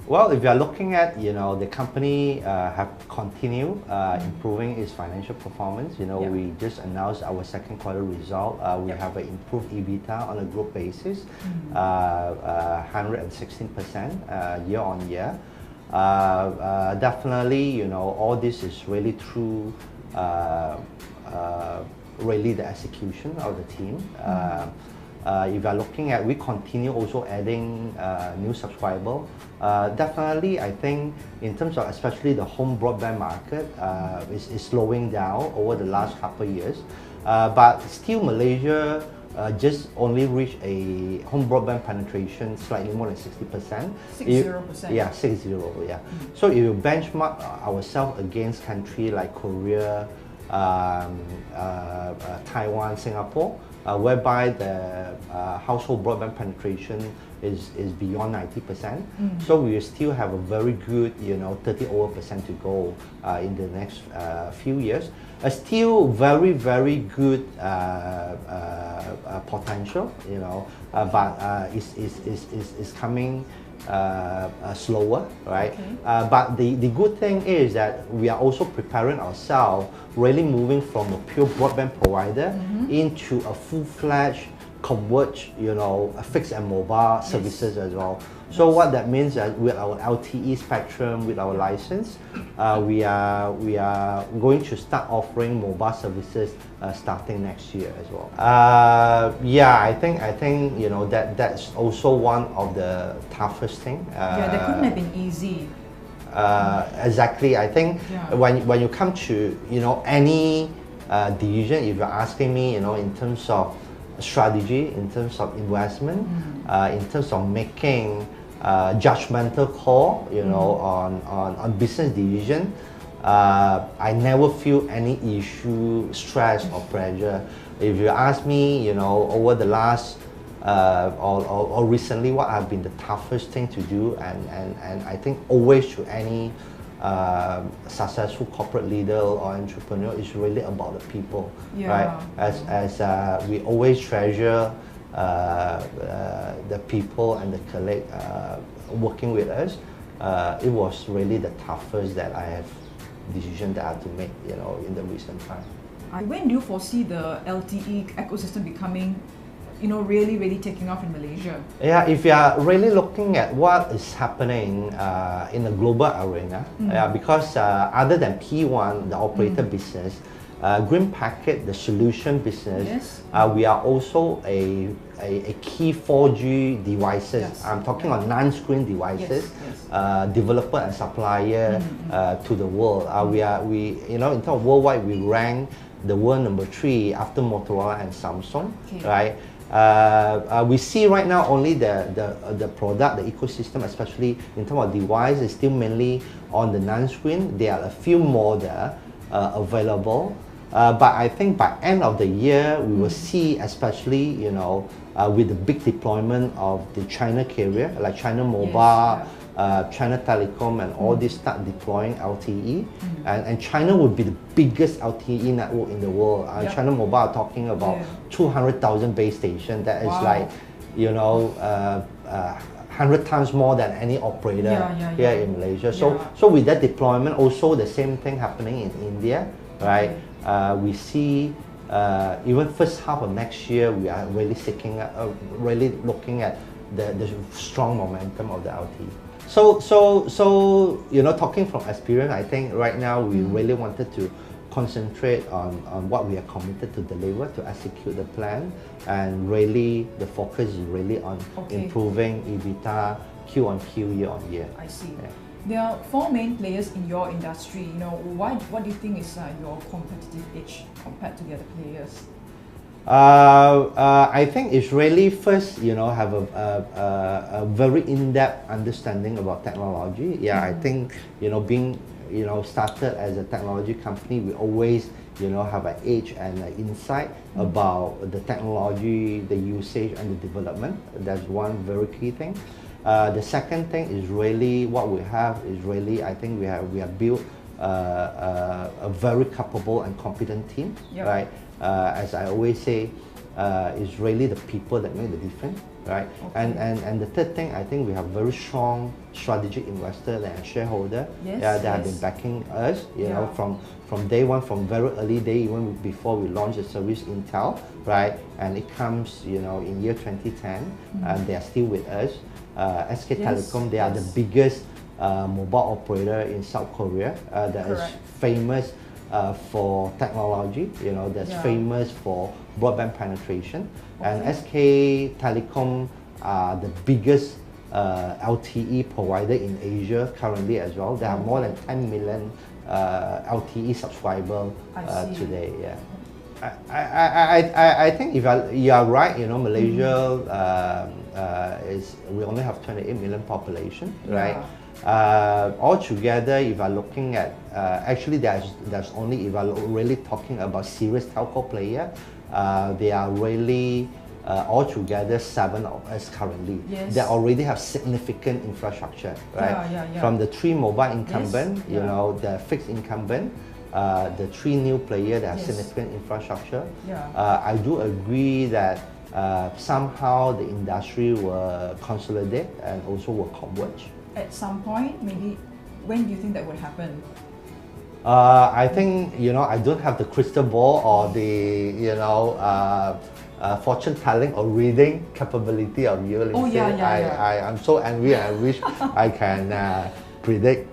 Well, if you are looking at, the company have continued improving its financial performance. We just announced our second quarter result. We have an improved EBITDA on a group basis, 116% year on year. Definitely, all this is really through really the execution of the team. If you are looking at, we continue also adding new subscriber. Definitely, I think in terms of especially the home broadband market is slowing down over the last couple of years. But still Malaysia just only reached a home broadband penetration slightly more than 60%. 60%? Yeah, 60, yeah. So if you benchmark ourselves against countries like Korea, Taiwan, Singapore, whereby the household broadband penetration is beyond 90%. So we still have a very good, 30% to go in the next few years. Still very, very good potential, but it's coming slower, right? Okay. But the good thing is that we are also preparing ourselves, really moving from a pure broadband provider into a full-fledged converged, fixed and mobile services as well. So what that means is with our LTE spectrum, with our license, we are going to start offering mobile services starting next year as well. Yeah, I think that's also one of the toughest thing. Yeah, that couldn't have been easy. Exactly. I think when you come to any decision, if you're asking me, in terms of strategy, in terms of investment, in terms of making judgmental call, on business decision, I never feel any issue, stress or pressure. If you ask me, over the last or recently, what have been the toughest thing to do, and I think always to any successful corporate leader or entrepreneur is really about the people, right? As we always treasure the people and the colleague working with us. It was really the toughest that I have decision that I had to make, in the recent time. When do you foresee the LTE ecosystem becoming, really, really taking off in Malaysia? Yeah, if you are really looking at what is happening in the global arena, because other than P1, the operator business, Green Packet, the solution business, we are also a key 4G devices. I'm talking on non-screen devices, developer and supplier to the world. In terms of worldwide, we rank the world number 3 after Motorola and Samsung, right? We see right now only the product, the ecosystem, especially in terms of device, is still mainly on the non-screen. There are a few models available, but I think by end of the year we will see, especially with the big deployment of the China carrier like China Mobile, China Telecom, and all these start deploying LTE, and China would be the biggest LTE network in the world. China Mobile are talking about 200,000 base stations. That is like 100 times more than any operator here in Malaysia. So with that deployment, also the same thing happening in India, right? We see even first half of next year, we are really really looking at the strong momentum of the LTE. So talking from experience, I think right now we really wanted to concentrate on what we are committed to deliver, to execute the plan, and really the focus is really on improving EBITDA Q on Q, year on year. I see. There are 4 main players in your industry. What do you think is your competitive edge compared to the other players? I think it's really first, have a very in-depth understanding about technology. Yeah, I think, being, started as a technology company, we always, have an edge and an insight about the technology, the usage and the development. That's one very key thing. The second thing is really what we have is really, I think we have built a very capable and competent team, right? As I always say, it's really the people that make the difference. right? Okay. And the third thing, I think we have very strong strategic investor and shareholder Yes, that have been yes. backing us, you know, Yeah. from day one, from very early day, even before we launched the service Intel, right? And it comes, you know, in year 2010, and they are still with us. SK Yes, Telecom, they are the yes. biggest mobile operator in South Korea that is Correct. famous for technology, you know, that's Yeah. famous for broadband penetration. And Okay. SK Telecom are the biggest LTE provider in Asia currently as well. They have more than 10 million LTE subscribers I see. today. Yeah. I think if you are right, you know, Malaysia we only have 28 million population, right? Altogether, if you are looking at, actually there's only, if you are really talking about serious telco player, they are really altogether 7 of us currently. Yes. They already have significant infrastructure, right? Yeah. From the 3 mobile incumbent, Yes, you yeah. know, the fixed incumbent, the 3 new players that have Yes. significant infrastructure. Yeah. I do agree that somehow the industry will consolidate and also will converge. At some point, maybe, when do you think that would happen? I think, you know, I don't have the crystal ball or the, you know, fortune telling or reading capability of you, Lindsay. Oh, yeah. I'm so angry and I wish I can predict.